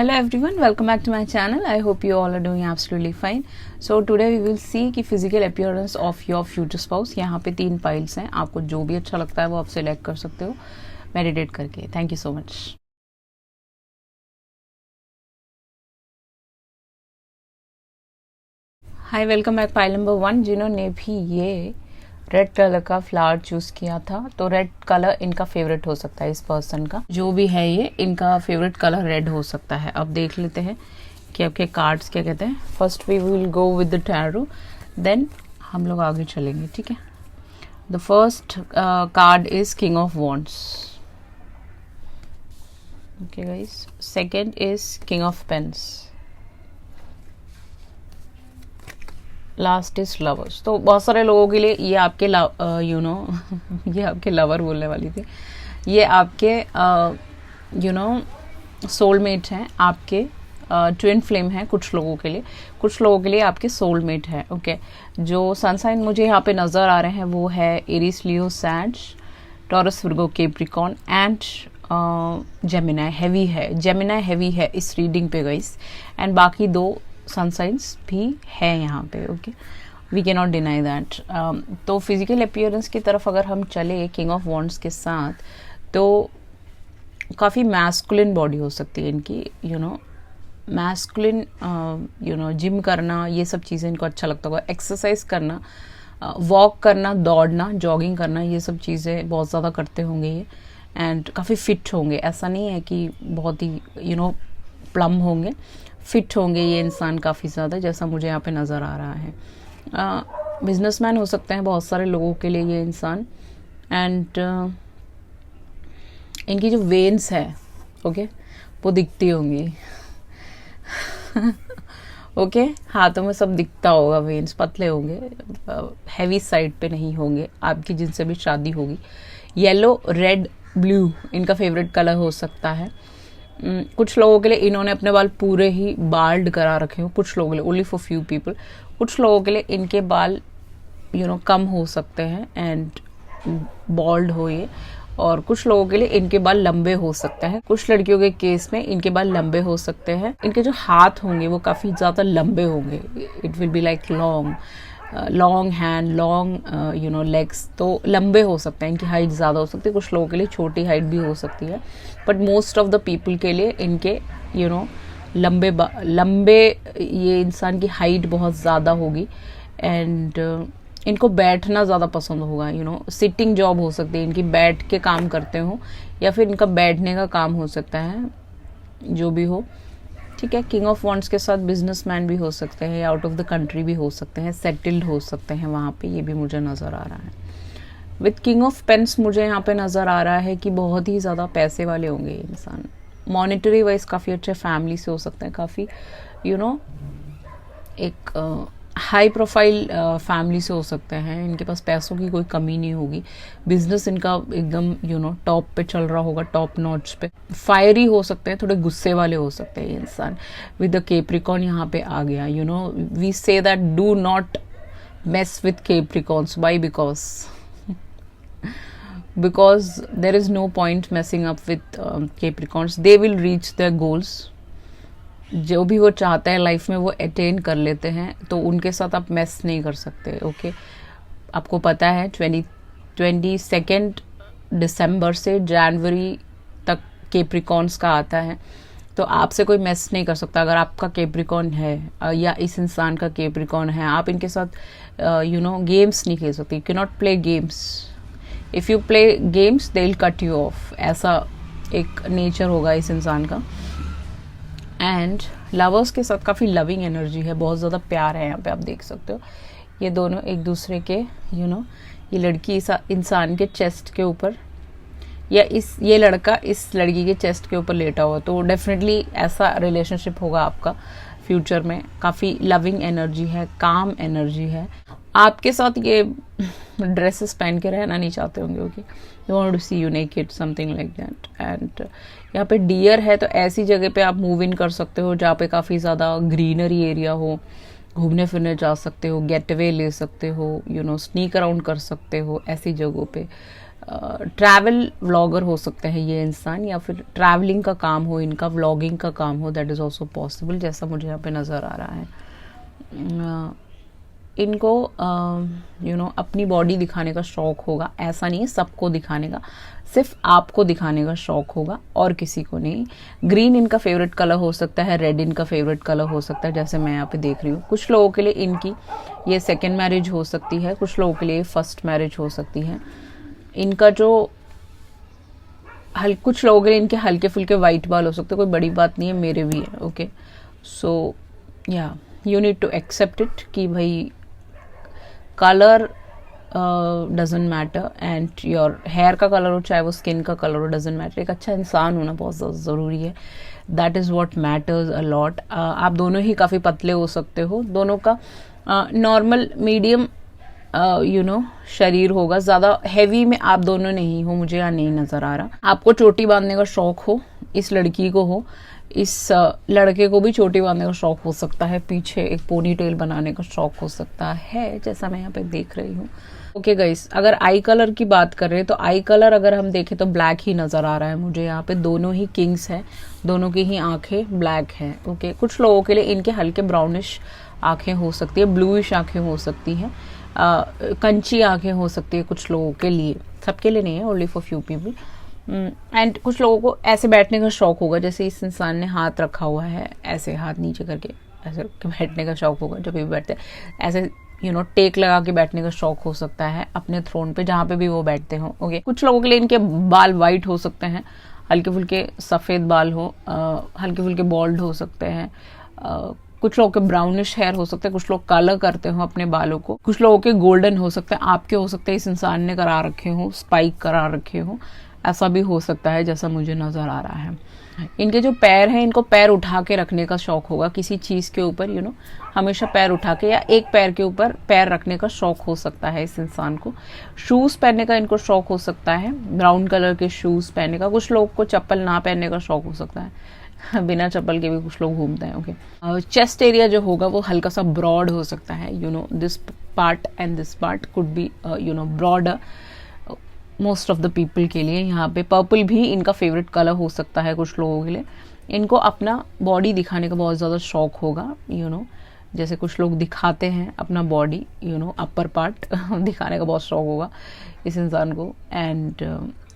Hello everyone, welcome back to my channel. I hope you all are doing absolutely fine. So today we will see कि physical appearance of your future spouse. यहाँ पे 3 files हैं, आपको जो भी अच्छा लगता है वो आप सिलेक्ट कर सकते हो मेडिटेट करके. Thank you so much. Hi, welcome back. File number 1, जिन्होंने भी ये रेड कलर का फ्लावर चूज किया था, तो रेड कलर इनका फेवरेट हो सकता है. इस पर्सन का जो भी है ये इनका फेवरेट कलर रेड हो सकता है. अब देख लेते हैं कि आपके कार्ड्स क्या कहते हैं. First we will go with the tarot, then हम लोग आगे चलेंगे. ठीक है. The first card is king of wands. Okay guys. Second is king of pens. Last is lovers. तो बहुत सारे लोगों के लिए ये आपके ये आपके लवर बोलने वाली थी, ये आपके सोलमेट हैं, आपके ट्विन फ्लेम है. कुछ लोगों के लिए आपके सोलमेट है. ओके. जो सनसाइन मुझे यहाँ पे नज़र आ रहे हैं वो है Aries, Leo, Sag, Taurus, Virgo, Capricorn and Gemini. Heavy है इस रीडिंग पे गाइस. एंड बाकी 2 सनसाइंस भी है यहाँ पे. Okay. We can not deny that. तो फिजिकल अपीयरेंस की तरफ अगर हम चले किंग ऑफ वॉन्ड्स के साथ, तो काफ़ी मैस्कुलिन बॉडी हो सकती है इनकी. मैस्कुलिन जिम करना, ये सब चीज़ें इनको अच्छा लगता होगा. एक्सरसाइज करना, वॉक करना, दौड़ना, जॉगिंग करना, ये सब चीज़ें बहुत ज़्यादा करते होंगे ये. एंड काफ़ी फिट होंगे. ऐसा नहीं है कि बहुत ही प्लम होंगे. फिट होंगे ये इंसान काफ़ी ज़्यादा, जैसा मुझे यहाँ पे नज़र आ रहा है. बिजनेसमैन हो सकते हैं बहुत सारे लोगों के लिए ये इंसान. एंड इनकी जो वेन्स है, ओके, वो दिखती होंगी. ओके. हाथों में सब दिखता होगा. वेन्स पतले होंगे, हैवी साइड पे नहीं होंगे. आपकी जिनसे भी शादी होगी, येलो, रेड, ब्लू इनका फेवरेट कलर हो सकता है. कुछ लोगों के लिए इन्होंने अपने बाल पूरे ही बाल्ड करा रखे हो. कुछ लोगों के लिए, ओनली फॉर फ्यू पीपल. कुछ लोगों के लिए इनके बाल कम हो सकते हैं एंड बॉल्ड हो ये. और कुछ लोगों के लिए इनके बाल लंबे हो सकते हैं. कुछ लड़कियों के केस में इनके बाल लंबे हो सकते हैं. इनके जो हाथ होंगे वो काफ़ी ज़्यादा लंबे होंगे. It will be like long hand, long legs, तो लंबे हो सकते हैं. इनकी हाइट ज़्यादा हो सकती है. कुछ लोगों के लिए छोटी हाइट भी हो सकती है. But most of the people के लिए इनके लंबे ये इंसान की हाइट बहुत ज़्यादा होगी. एंड इनको बैठना ज़्यादा पसंद होगा. सिटिंग जॉब हो सकती है इनकी, बैठ के काम करते हो, या फिर इनका बैठने का काम हो सकता है, जो भी हो. ठीक है. किंग ऑफ वॉन्ड्स के साथ बिजनेसमैन भी हो सकते हैं, आउट ऑफ द कंट्री भी हो सकते हैं, सेटल्ड हो सकते हैं वहाँ पे. ये भी मुझे नज़र आ रहा है. विथ किंग ऑफ पेन्स मुझे यहाँ पे नज़र आ रहा है कि बहुत ही ज़्यादा पैसे वाले होंगे ये इंसान. मॉनेटरी वाइज काफ़ी अच्छे फैमिली से हो सकते हैं. काफ़ी एक हाई प्रोफाइल फैमिली से हो सकते हैं. इनके पास पैसों की कोई कमी नहीं होगी. बिजनेस इनका एकदम टॉप पे चल रहा होगा, टॉप नॉच पे. फायरी हो सकते हैं, थोड़े गुस्से वाले हो सकते हैं ये इंसान. विद द कैप्रिकॉर्न यहाँ पे आ गया. We say that do not mess with Capricorns. Why? because there is no point messing up with Capricorns. They will reach their goals. जो भी वो चाहते हैं लाइफ में वो अटेन कर लेते हैं, तो उनके साथ आप मेस नहीं कर सकते. ओके. आपको पता है 22 दिसंबर से जनवरी तक कैप्रिकॉर्न्स का आता है, तो आपसे कोई मेस नहीं कर सकता. अगर आपका कैप्रिकॉर्न है या इस इंसान का कैप्रिकॉर्न है, आप इनके साथ गेम्स नहीं खेल सकते. You can not play games. If you play games they will cut you of. ऐसा एक नेचर होगा इस इंसान का. एंड लवर्स के साथ काफ़ी लविंग एनर्जी है, बहुत ज़्यादा प्यार है यहाँ पे. आप देख सकते हो ये दोनों एक दूसरे के ये लड़की इंसान के चेस्ट के ऊपर, या ये लड़का इस लड़की के चेस्ट के ऊपर लेटा हुआ. तो डेफिनेटली ऐसा रिलेशनशिप होगा आपका फ्यूचर में. काफ़ी लविंग एनर्जी है, काम एनर्जी है. आपके साथ ये ड्रेसेस पहन के रहना नहीं चाहते होंगे. Okay. You want to see you naked, something like that. And यहाँ पे डियर है, तो ऐसी जगह पे आप मूव इन कर सकते हो जहाँ पे काफ़ी ज़्यादा ग्रीनरी एरिया हो. घूमने फिरने जा सकते हो, गेट अवे ले सकते हो, स्नीक अराउंड कर सकते हो ऐसी जगहों पे. ट्रैवल व्लॉगर हो सकते हैं ये इंसान, या फिर ट्रैवलिंग का काम हो इनका, व्लॉगिंग का काम हो, दैट इज़ ऑल्सो पॉसिबल, जैसा मुझे यहाँ पे नज़र आ रहा है। इनको अपनी बॉडी दिखाने का शौक होगा, ऐसा नहीं सबको दिखाने का, सिर्फ आपको दिखाने का शौक होगा और किसी को नहीं। ग्रीन इनका फेवरेट कलर हो सकता है, रेड इनका फेवरेट कलर हो सकता है, जैसे मैं यहाँ पे देख रही हूँ। कुछ लोगों के लिए इनकी ये सेकेंड मैरिज हो सकती है, कुछ लोगों के लिए फर्स्ट मैरिज हो सकती है। इनका जो कुछ लोगों के लिए इनके हल्के फुल्के वाइट बाल हो सकते हैं, कोई बड़ी बात नहीं है, मेरे भी है। Okay, so yeah you need to accept it कि भाई colour doesn't matter, and your hair का कलर हो चाहे वो स्किन का कलर हो, डजेंट मैटर। एक अच्छा इंसान होना बहुत ज़रूरी है, that is what matters a lot. आप दोनों ही काफ़ी पतले हो सकते हो, दोनों का नॉर्मल मीडियम शरीर होगा, ज़्यादा हैवी में आप दोनों नहीं हो, मुझे यहाँ नहीं नज़र आ रहा। आपको चोटी बांधने का शौक हो, इस लड़की को हो, इस लड़के को भी चोटी बांधने का शौक हो सकता है, पीछे एक पोनी टेल बनाने का शौक हो सकता है, जैसा मैं यहाँ पे देख रही हूँ। ओके गाइस, अगर आई कलर की बात कर रहे हैं तो आई कलर अगर हम देखें तो ब्लैक ही नज़र आ रहा है मुझे यहाँ पे। दोनों ही किंग्स हैं, दोनों की ही आंखें ब्लैक हैं। ओके, कुछ लोगों के लिए इनके हल्के ब्राउनिश आंखें हो सकती है, ब्लूइश आंखें हो सकती हैं, कंची आंखें हो सकती है कुछ लोगों के लिए, सबके लिए नहीं है, only for few people. And कुछ लोगों को ऐसे बैठने का शौक होगा, जैसे इस इंसान ने हाथ रखा हुआ है ऐसे, हाथ नीचे करके ऐसे बैठने का शौक होगा, जब भी बैठते ऐसे टेक लगा के बैठने का शौक हो सकता है अपने थ्रोन पे, जहाँ पे भी वो बैठते हो। ओके, कुछ लोगों के लिए इनके बाल वाइट हो सकते हैं, हल्के फुल्के सफ़ेद बाल हो, हल्के फुल्के बॉल्ड हो सकते हैं, कुछ लोगों के ब्राउनिश हेयर हो सकते हैं, कुछ लोग कलर करते हो अपने बालों को, कुछ लोगों के गोल्डन हो सकते हैं, आपके हो सकते हैं इस इंसान ने करा रखे हो, स्पाइक करा रखे हो, ऐसा भी हो सकता है जैसा मुझे नज़र आ रहा है। इनके जो पैर हैं, इनको पैर उठा के रखने का शौक होगा, किसी चीज़ के ऊपर हमेशा पैर उठा के, या एक पैर के ऊपर पैर रखने का शौक हो सकता है इस इंसान को। शूज़ पहनने का इनको शौक हो सकता है, ब्राउन कलर के शूज़ पहनने का। कुछ लोग को चप्पल ना पहनने का शौक हो सकता है, बिना चप्पल के भी कुछ लोग घूमते हैं। ओके, चेस्ट एरिया जो होगा वो हल्का सा ब्रॉड हो सकता है, this part and this part could be broader most of the people के लिए। यहाँ पे पर्पल भी इनका फेवरेट कलर हो सकता है कुछ लोगों के लिए। इनको अपना बॉडी दिखाने का बहुत ज़्यादा शौक होगा, जैसे कुछ लोग दिखाते हैं अपना बॉडी, अपर पार्ट दिखाने का बहुत शौक होगा इस इंसान को। एंड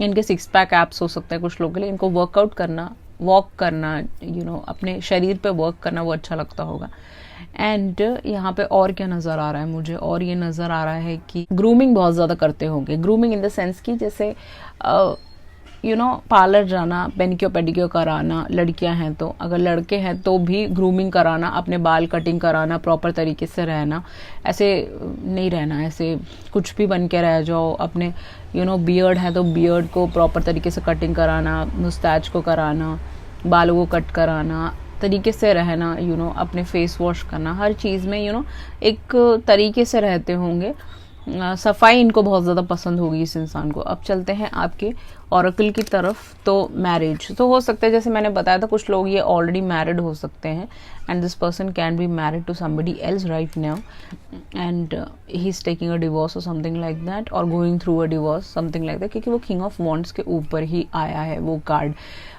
इनके 6 पैक एप्स हो सकते हैं कुछ लोगों के लिए। इनको वर्कआउट करना, वॉक करना, अपने शरीर पे वर्क करना वो अच्छा लगता होगा। एंड यहाँ पे और क्या नज़र आ रहा है मुझे, और ये नज़र आ रहा है कि ग्रूमिंग बहुत ज़्यादा करते होंगे। ग्रूमिंग इन द सेंस कि जैसे पार्लर जाना, पेनिक्योर पेडिक्योर कराना, लड़कियां हैं तो, अगर लड़के हैं तो भी ग्रूमिंग कराना, अपने बाल कटिंग कराना, प्रॉपर तरीके से रहना, ऐसे नहीं रहना ऐसे कुछ भी बन के रह जाओ। अपने बियर्ड है तो बियर्ड को प्रॉपर तरीके से कटिंग कराना, मुस्टैच को कराना, बालों को कट कराना, तरीके से रहना, अपने फेस वॉश करना, हर चीज़ में एक तरीके से रहते होंगे। सफाई इनको बहुत ज़्यादा पसंद होगी इस इंसान को। अब चलते हैं आपके ऑरेकल की तरफ। तो मैरिज तो हो सकता है, जैसे मैंने बताया था, कुछ लोग ये ऑलरेडी मैरिड हो सकते हैं, and this person can be married to somebody else right now, and he is taking a divorce और समथिंग लाइक दैट, और going through a divorce something like that, क्योंकि वो किंग ऑफ वॉन्ड्स के ऊपर ही आया है वो कार्ड।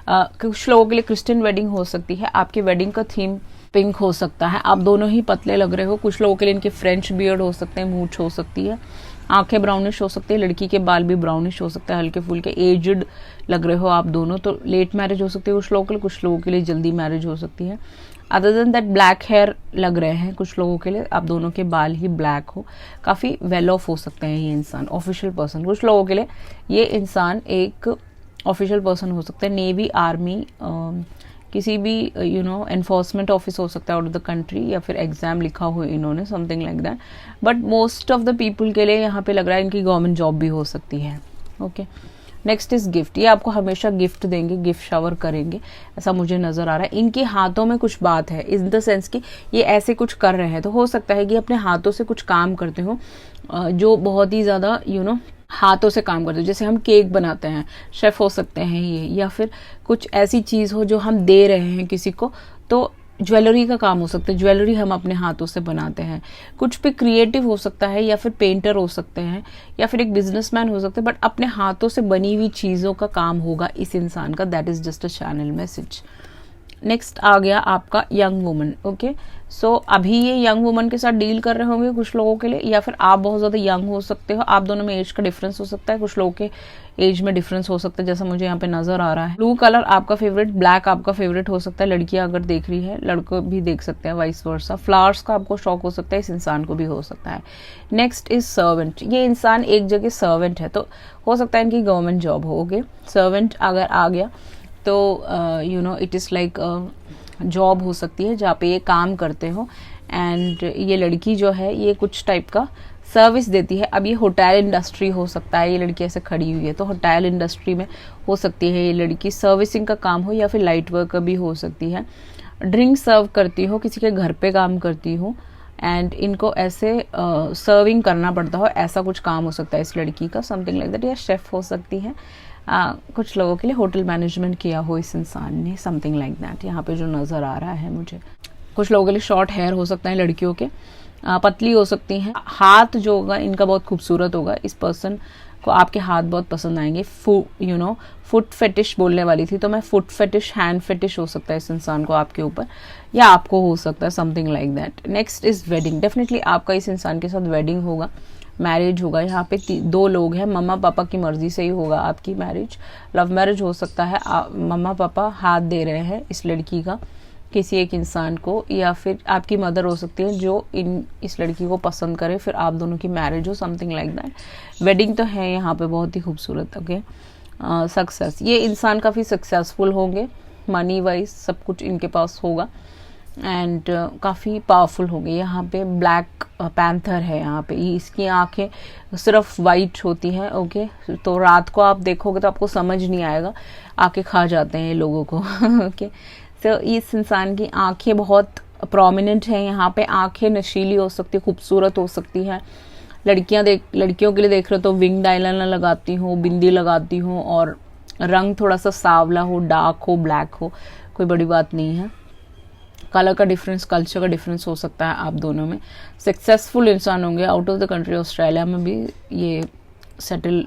कुछ लोगों के लिए क्रिश्चियन वेडिंग हो सकती है, आपकी वेडिंग का थीम पिंक हो सकता है, आप दोनों ही पतले लग रहे हो। कुछ लोगों के लिए इनके फ्रेंच बियर्ड हो सकते हैं, मूंछ हो सकती है, आंखें ब्राउनिश हो सकती है, लड़की के बाल भी ब्राउनिश हो सकता है, हल्के फुल्के, एजड लग रहे हो आप दोनों, तो लेट मैरिज हो सकती है कुछ लोगों के लिए, कुछ लोगों के लिए जल्दी मैरिज हो सकती है। Other than that black hair लग रहे हैं कुछ लोगों के लिए, आप दोनों के बाल ही ब्लैक हो, काफ़ी वेल ऑफ हो सकते हैं ये इंसान, ऑफिशियल पर्सन। कुछ लोगों के लिए ये इंसान एक ऑफिशियल पर्सन हो सकता है, नेवी, आर्मी, किसी भी एनफोर्समेंट ऑफिस हो सकता है आउट ऑफ द कंट्री, या फिर एग्जाम लिखा हो इन्होंने, something like that. But most of the people के लिए यहाँ पे लग रहा है इनकी गवर्नमेंट जॉब भी हो सकती है। Okay, next is gift. ये आपको हमेशा गिफ्ट देंगे, गिफ्ट शावर करेंगे, ऐसा मुझे नजर आ रहा है। इनके हाथों में कुछ बात है, इन द सेंस कि ये ऐसे कुछ कर रहे हैं, तो हो सकता है कि अपने हाथों से कुछ काम करते हो जो बहुत ही ज़्यादा हाथों से काम करते हो। जैसे हम केक बनाते हैं, शेफ हो सकते हैं ये, या फिर कुछ ऐसी चीज़ हो जो हम दे रहे हैं किसी को, तो ज्वेलरी का काम हो सकता है, ज्वेलरी हम अपने हाथों से बनाते हैं, कुछ भी क्रिएटिव हो सकता है, या फिर पेंटर हो सकते हैं, या फिर एक बिजनेसमैन हो सकते हैं, बट अपने हाथों से बनी हुई चीज़ों का काम होगा इस इंसान का। That is just a channel message. Next आ गया आपका यंग वुमन। ओके, सो अभी ये यंग वुमन के साथ डील कर रहे होंगे कुछ लोगों के लिए, या फिर आप बहुत ज़्यादा यंग हो सकते हो, आप दोनों में एज का डिफरेंस हो सकता है, कुछ लोगों के एज में डिफरेंस हो सकता है, जैसा मुझे यहाँ पे नजर आ रहा है। ब्लू कलर आपका फेवरेट, ब्लैक आपका फेवरेट हो सकता है, लड़कियां अगर देख रही है, लड़को भी देख सकते हैं, वाइस वर्सा। फ्लावर्स का आपको शौक हो सकता है, इस इंसान को भी हो सकता है। Next is servant. ये इंसान एक जगह सर्वेंट है, तो हो सकता है इनकी गवर्नमेंट जॉब हो। ओके, सर्वेंट अगर आ गया तो you know it is like job हो सकती है जहाँ पे ये काम करते हो, एंड ये लड़की जो है ये कुछ टाइप का सर्विस देती है। अब ये होटल इंडस्ट्री हो सकता है, ये लड़की ऐसे खड़ी हुई है तो होटल इंडस्ट्री में हो सकती है ये लड़की, सर्विसिंग का काम हो, या फिर लाइट वर्क भी हो सकती है। ड्रिंक सर्व करती हो, किसी के घर पे काम करती हो, एंड इनको ऐसे सर्विंग करना पड़ता हो, ऐसा कुछ काम हो सकता है इस लड़की का, समथिंग लाइक दैट। या शेफ हो सकती है, कुछ लोगों के लिए होटल मैनेजमेंट किया हो इस इंसान ने, समथिंग लाइक दैट यहाँ पे जो नज़र आ रहा है मुझे। कुछ लोगों के लिए शॉर्ट हेयर हो सकता है लड़कियों के, पतली हो सकती हैं। हाथ जो होगा इनका बहुत खूबसूरत होगा, इस पर्सन को आपके हाथ बहुत पसंद आएंगे। फुट फेटिश बोलने वाली थी तो मैं फुट फेटिश, हैंड फेटिश हो सकता है इस इंसान को आपके ऊपर, या आपको हो सकता है, something like that. Next is wedding. Definitely आपका इस इंसान के साथ वेडिंग होगा, मैरिज होगा। यहाँ पे दो लोग हैं, मम्मा पापा की मर्जी से ही होगा आपकी मैरिज। लव मैरिज हो सकता है, मम्मा पापा हाथ दे रहे हैं इस लड़की का किसी एक इंसान को, या फिर आपकी मदर हो सकती है जो इस लड़की को पसंद करे, फिर आप दोनों की मैरिज हो, समथिंग लाइक दैट। वेडिंग तो है यहाँ पे बहुत ही खूबसूरत। Okay, success. ये इंसान काफ़ी सक्सेसफुल होंगे, मनी वाइज सब कुछ इनके पास होगा, एंड काफ़ी पावरफुल होंगे। यहाँ पे ब्लैक पैंथर है, यहाँ पे इसकी आंखें सिर्फ वाइट होती हैं। ओके, तो रात को आप देखोगे तो आपको समझ नहीं आएगा, आंखें खा जाते हैं लोगों को। ओके, तो इस इंसान की आंखें बहुत प्रोमिनेंट हैं, यहाँ पे आंखें नशीली हो सकती है, खूबसूरत हो सकती हैं। लड़कियों के लिए देख रहे हो तो विंग आईलाइनर लगाती हूँ, बिंदी लगाती हूँ, और रंग थोड़ा सा सांवला हो, डार्क हो, ब्लैक हो, कोई बड़ी बात नहीं है। कलर का डिफरेंस, कल्चर का डिफरेंस हो सकता है आप दोनों में। सक्सेसफुल इंसान होंगे, out of the country Australia में भी ये सेटल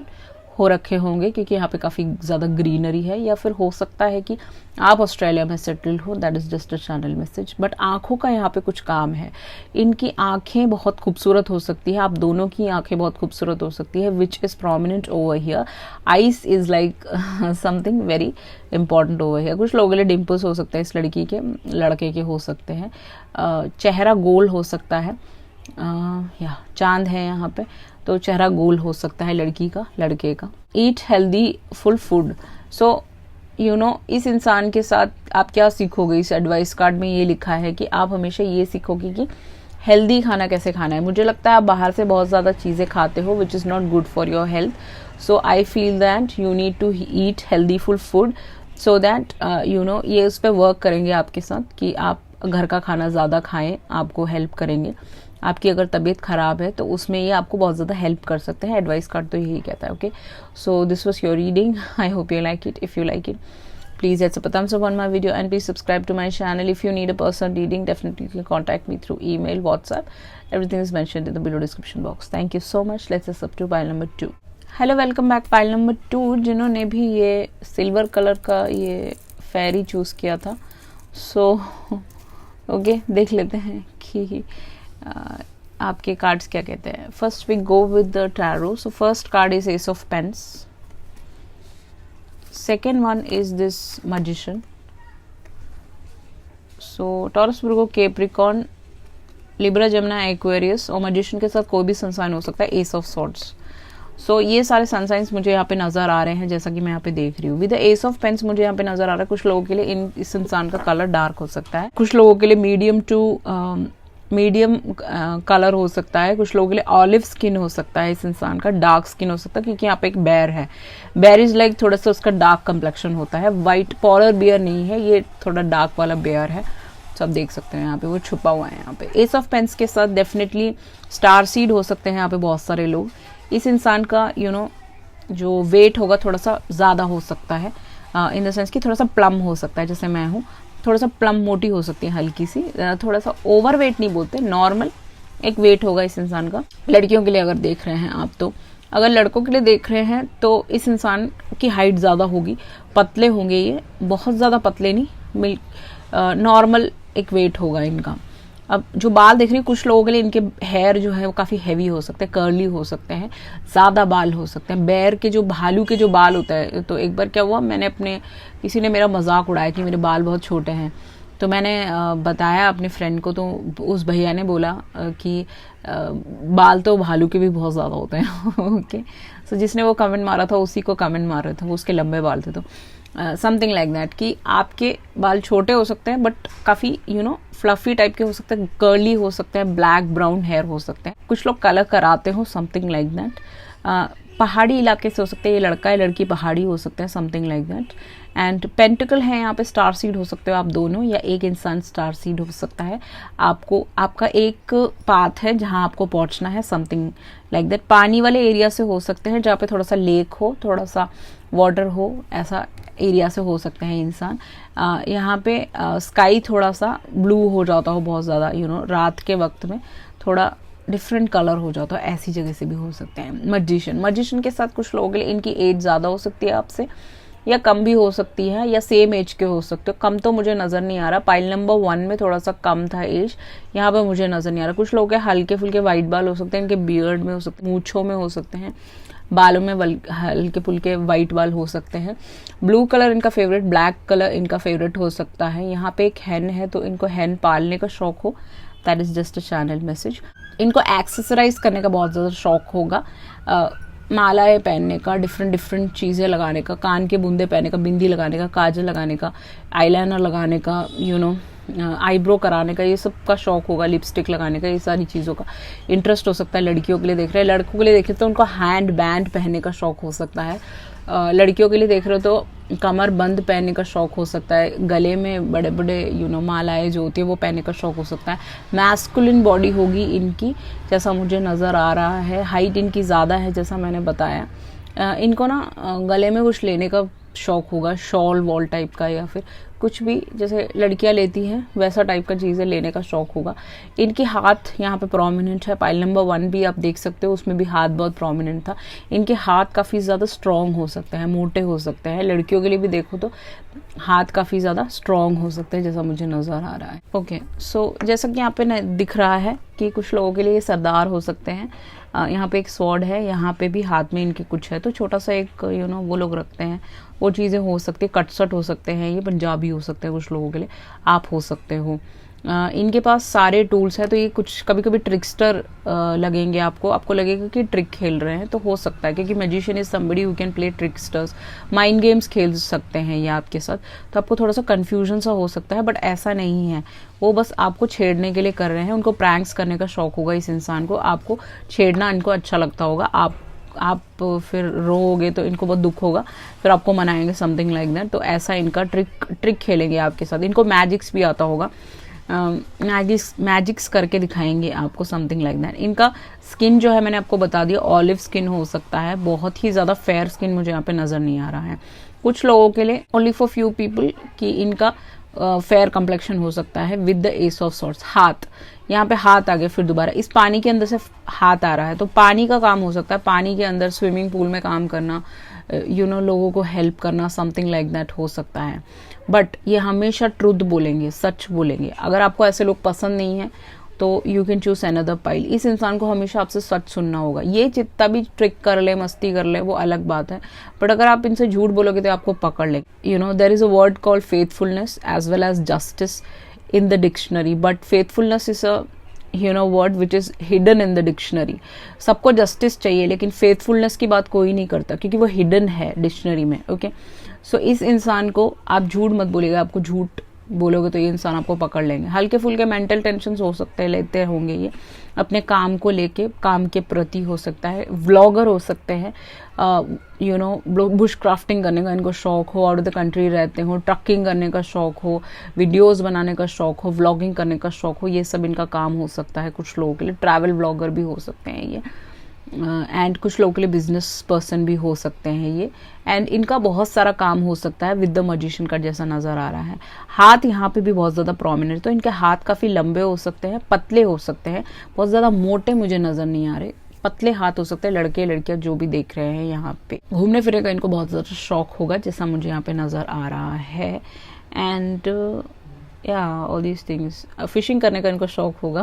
हो रखे होंगे, क्योंकि यहाँ पे काफ़ी ज़्यादा ग्रीनरी है, या फिर हो सकता है कि आप ऑस्ट्रेलिया में सेटल्ड हो। That is just a channel message. But आँखों का यहाँ पे कुछ काम है, इनकी आँखें बहुत खूबसूरत हो सकती है, आप दोनों की आँखें बहुत खूबसूरत हो सकती है, which is prominent over here. Ice is like something very important over here. कुछ लोगों के लिए डिम्पल्स हो सकते हैं इस लड़की के, लड़के के हो सकते हैं। चेहरा गोल हो सकता है, या चांद है यहाँ पे तो चेहरा गोल हो सकता है लड़की का, लड़के का। ईट healthy full food. So you know इस इंसान के साथ आप क्या सीखोगे, इस एडवाइस कार्ड में ये लिखा है कि आप हमेशा ये सीखोगे कि हेल्दी खाना कैसे खाना है। मुझे लगता है आप बाहर से बहुत ज़्यादा चीज़ें खाते हो which is not good for your health, so I feel that you need to eat healthy full food, so that you know ये उस पर वर्क करेंगे आपके साथ कि आप घर का खाना ज़्यादा खाएं, आपको हेल्प करेंगे। आपकी अगर तबीयत ख़राब है तो उसमें ये आपको बहुत ज़्यादा हेल्प कर सकते हैं। एडवाइस कार्ड तो यही कहता है। Okay, so this was your reading, I hope you like it. If you like it, please hit the thumbs up on my video and please subscribe to my channel. If you need a personal reading, definitely you can contact me through email, WhatsApp. Everything is mentioned in the below description box. Thank you so much. Let's just up to pile number 2. Hello, welcome back pile number 2। जिन्होंने भी ये silver colour का ये फेरी choose किया था, so okay देख लेते हैं कि आपके कार्ड्स क्या कहते हैं। First we go with the tarot. So first card is ace of pens, second one is this magician. So Taurus, Virgo, Capricorn, Libra, Gemini, Aquarius, और magician के साथ कोई भी सनसाइन हो सकता है, एस ऑफ सॉर्ड्स। सो ये सारे सनसाइंस मुझे यहाँ पे नजर आ रहे हैं, जैसा कि मैं यहाँ पे देख रही हूँ। With the ace of pens मुझे यहाँ पे नजर आ रहा है कुछ लोगों के लिए इस इंसान का कलर डार्क हो सकता है, कुछ लोगों के लिए मीडियम कलर हो सकता है, कुछ लोगों के लिए ऑलिव स्किन हो सकता है, इस इंसान का डार्क स्किन हो सकता है, क्योंकि यहाँ पे एक बेयर है। बेयर इज लाइक थोड़ा सा उसका डार्क कंप्लेक्शन होता है, वाइट पोलर बेयर नहीं है, ये थोड़ा डार्क वाला बेयर है। तो आप देख सकते हैं यहाँ पे वो छुपा हुआ है। यहाँ पे एस ऑफ पेंस के साथ डेफिनेटली स्टार सीड हो सकते हैं यहाँ पे बहुत सारे लोग। इस इंसान का जो वेट होगा थोड़ा सा ज़्यादा हो सकता है, इन द सेंस कि थोड़ा सा प्लम हो सकता है, जैसे मैं हूँ थोड़ा सा प्लम मोटी हो सकती है, हल्की सी, थोड़ा सा ओवर वेट नहीं बोलते, नॉर्मल एक वेट होगा इस इंसान का। लड़कियों के लिए अगर देख रहे हैं आप, तो अगर लड़कों के लिए देख रहे हैं तो इस इंसान की हाइट ज़्यादा होगी, पतले होंगे, ये बहुत ज़्यादा पतले नहीं, नॉर्मल एक वेट होगा इनका। अब जो बाल देख रहे हैं, कुछ लोगों के लिए इनके हेयर जो है वो काफ़ी हैवी हो सकते हैं, कर्ली हो सकते हैं, ज़्यादा बाल हो सकते हैं। बैर के जो, भालू के जो बाल होता है, तो एक बार क्या हुआ, मैंने किसी ने मेरा मजाक उड़ाया कि मेरे बाल बहुत छोटे हैं, तो मैंने बताया अपने फ्रेंड को, तो उस भैया ने बोला कि बाल तो भालू के भी बहुत ज़्यादा होते हैं। ओके, सो जिसने वो कमेंट मारा था उसी को कमेंट मार रहे थे, वो उसके लंबे बाल थे, तो समथिंग लाइक दैट कि आपके बाल छोटे हो सकते हैं बट काफ़ी फ्लफी टाइप के हो सकते हैं, कर्ली हो सकते हैं, ब्लैक ब्राउन हेयर हो सकते हैं, कुछ लोग कलर कराते हो, समथिंग लाइक दैट। पहाड़ी इलाके से हो सकते हैं, ये लड़का है लड़की पहाड़ी हो सकते हैं, something like that. And pentacle है यहाँ पे, स्टार सीड हो सकते हो आप दोनों, या एक इंसान स्टार सीड हो सकता है। आपका एक पाथ है जहाँ आपको पहुँचना है, समथिंग लाइक दैट। पानी वाले एरिया से हो सकते हैं, जहाँ पे थोड़ा सा लेक हो, थोड़ा सा वाटर हो, ऐसा एरिया से हो सकते हैं इंसान। यहाँ पे स्काई थोड़ा सा ब्लू हो जाता हो बहुत ज़्यादा, रात के वक्त में थोड़ा डिफरेंट कलर हो जाता है, ऐसी जगह से भी हो सकते हैं। मजिशियन के साथ कुछ लोगों के लिए इनकी एज ज़्यादा हो सकती है आपसे, या कम भी हो सकती है, या सेम एज के हो सकते हो। कम तो मुझे नज़र नहीं आ रहा, पाइल नंबर 1 में थोड़ा सा कम था एज, यहाँ पे मुझे नज़र नहीं आ रहा। कुछ लोग के हल्के फुल्के वाइट बाल हो सकते हैं, इनके बियर्ड में हो सकते हैं, मूछों में हो सकते हैं, बालों में हल्के फुल्के वाइट बाल हो सकते हैं। ब्लू कलर इनका फेवरेट, ब्लैक कलर इनका फेवरेट हो सकता है। यहाँ पे एक हैन है, तो इनको हैन पालने का शौक हो, that is just a channel message. इनको एक्सेसराइज करने का बहुत ज़्यादा शौक होगा, मालाएं पहनने का, डिफरेंट चीज़ें लगाने का, कान के बूंदे पहनने का, बिंदी लगाने का, काजल लगाने का, आईलाइनर लगाने का, आईब्रो कराने का, ये सब का शौक होगा, लिपस्टिक लगाने का, ये सारी चीज़ों का इंटरेस्ट हो सकता है। लड़कियों के लिए देख रहे हैं, लड़कों के लिए देख रहे तो उनको हैंड बैंड पहनने का शौक हो सकता है। लड़कियों के लिए देख रहे हो तो कमर बंद पहनने का शौक हो सकता है, गले में बड़े बड़े मालाएं जो होती है वो पहनने का शौक हो सकता है। मैस्कुलिन बॉडी होगी इनकी, जैसा मुझे नज़र आ रहा है। हाइट इनकी ज़्यादा है, जैसा मैंने बताया। इनको ना गले में कुछ लेने का शौक होगा, शॉल वॉल टाइप का, या फिर कुछ भी जैसे लड़कियां लेती हैं वैसा टाइप का चीज़ें लेने का शौक होगा। इनके हाथ यहाँ पे प्रोमिनेंट है, पाइल नंबर 1 भी आप देख सकते हो, उसमें भी हाथ बहुत प्रोमिनेंट था। इनके हाथ काफ़ी ज़्यादा स्ट्रॉन्ग हो सकते हैं, मोटे हो सकते हैं। लड़कियों के लिए भी देखो तो हाथ काफ़ी ज़्यादा स्ट्रॉन्ग हो सकते हैं, जैसा मुझे नज़र आ रहा है। ओके, सो जैसा कि यहाँ पे दिख रहा है कि कुछ लोगों के लिए सरदार हो सकते हैं। यहाँ पे एक स्वॉर्ड है, यहाँ पे भी हाथ में इनके कुछ है, तो छोटा सा एक वो लोग रखते हैं, वो चीज़ें हो सकती है। कटसट हो सकते हैं, ये पंजाबी हो सकते हैं कुछ लोगों के लिए, आप हो सकते हो। इनके पास सारे टूल्स हैं, तो ये कुछ कभी कभी ट्रिकस्टर लगेंगे आपको लगेगा कि ट्रिक खेल रहे हैं, तो हो सकता है, क्योंकि magician is somebody who can play tricksters, mind games खेल सकते हैं ये आपके साथ, तो आपको थोड़ा सा कन्फ्यूजन सा हो सकता है, बट ऐसा नहीं है। वो बस आपको छेड़ने के लिए कर रहे हैं, उनको प्रैंक्स करने का शौक होगा इस इंसान को, आपको छेड़ना इनको अच्छा लगता होगा। आप फिर रोओगे तो इनको बहुत दुख होगा, फिर आपको मनाएंगे, समथिंग लाइक दैट। तो ऐसा इनका ट्रिक खेलेंगे आपके साथ। इनको मैजिक्स भी आता होगा, मैजिक्स करके दिखाएंगे आपको, समथिंग लाइक दैट। इनका स्किन जो है मैंने आपको बता दिया, ऑलिव स्किन हो सकता है, बहुत ही ज़्यादा फेयर स्किन मुझे यहाँ पे नज़र नहीं आ रहा है। कुछ लोगों के लिए, ओनली फॉर फ्यू पीपल, कि इनका फेयर कम्प्लेक्शन हो सकता है with the ace of swords. हाथ, यहाँ पे हाथ आ गए, फिर दोबारा इस पानी के अंदर से हाथ आ रहा है, तो पानी का काम हो सकता है, पानी के अंदर स्विमिंग पूल में काम करना, लोगों को हेल्प करना, समथिंग लाइक दैट हो सकता है। बट ये हमेशा ट्रुथ बोलेंगे, सच बोलेंगे। अगर आपको ऐसे लोग पसंद नहीं है तो you can choose another pile. इस इंसान को हमेशा आपसे सच सुनना होगा। ये जितना भी ट्रिक कर ले, मस्ती कर ले, वो अलग बात है, बट अगर आप इनसे झूठ बोलोगे तो आपको पकड़ ले। There is a word called faithfulness as well as justice in the dictionary, but faithfulness is a word which is hidden in the dictionary. सबको जस्टिस चाहिए, लेकिन फेथफुलनेस की बात कोई नहीं करता, क्योंकि वो हिडन है डिक्शनरी में। ओके, सो इस इंसान को आप झूठ मत बोलिएगा, आपको झूठ बोलोगे तो ये इंसान आपको पकड़ लेंगे। हल्के फुल्के मेंटल टेंशन हो सकते हैं, लेते होंगे ये अपने काम को लेके, काम के प्रति हो सकता है। व्लॉगर हो सकते हैं, बुश क्राफ्टिंग करने का इनको शौक हो, आउट ऑफ द कंट्री रहते हो, ट्रकिंग करने का शौक हो, वीडियोस बनाने का शौक हो, व्लॉगिंग करने का शौक हो, ये सब इनका काम हो सकता है। कुछ लोगों के लिए ट्रैवल व्लॉगर भी हो सकते हैं ये। एंड कुछ लोगों के लिए बिजनेस पर्सन भी हो सकते हैं ये। एंड इनका बहुत सारा काम हो सकता है विद द मजिशियन का जैसा नजर आ रहा है। हाथ यहाँ पे भी बहुत ज्यादा प्रोमिनेंट, तो इनके हाथ काफी लंबे हो सकते हैं, पतले हो सकते हैं, बहुत ज्यादा मोटे मुझे नजर नहीं आ रहे, पतले हाथ हो सकते हैं। लड़के लड़कियां जो भी देख रहे हैं यहाँ पे, घूमने फिरने का इनको बहुत ज्यादा शौक होगा जैसा मुझे यहाँ पे नजर आ रहा है। एंड या ऑल दीज थिंग्स, फिशिंग करने का इनको शौक होगा।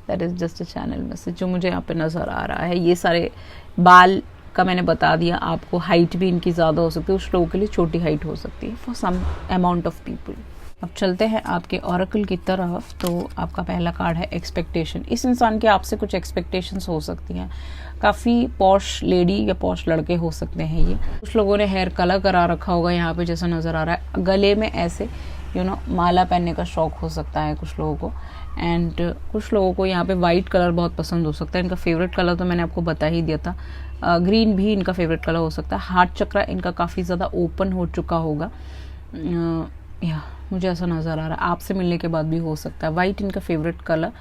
That is just a channel message जो मुझे यहाँ पे नजर आ रहा है। ये सारे बाल का मैंने बता दिया आपको। हाइट भी इनकी ज्यादा हो सकती है, कुछ लोगों के लिए छोटी हाइट हो सकती है for some amount of people. अब चलते हैं आपके ऑरेकल की तरफ। तो आपका पहला कार्ड है एक्सपेक्टेशन। इस इंसान की आपसे कुछ एक्सपेक्टेशंस हो सकती हैं। काफ़ी पॉश लेडी या पॉश लड़के हो सकते हैं ये। कुछ लोगों ने हेयर कलर करा रखा होगा यहाँ पे जैसा नज़र आ रहा है। गले में ऐसे माला पहनने का शौक हो सकता है कुछ लोगों को। एंड कुछ लोगों को यहाँ पे वाइट कलर बहुत पसंद हो सकता है। इनका फेवरेट कलर तो मैंने आपको बता ही दिया था। ग्रीन भी इनका फेवरेट कलर हो सकता है। हार्ट चक्र इनका काफ़ी ज़्यादा ओपन हो चुका होगा, या मुझे ऐसा नज़र आ रहा है। आपसे मिलने के बाद भी हो सकता है। वाइट इनका फेवरेट कलर,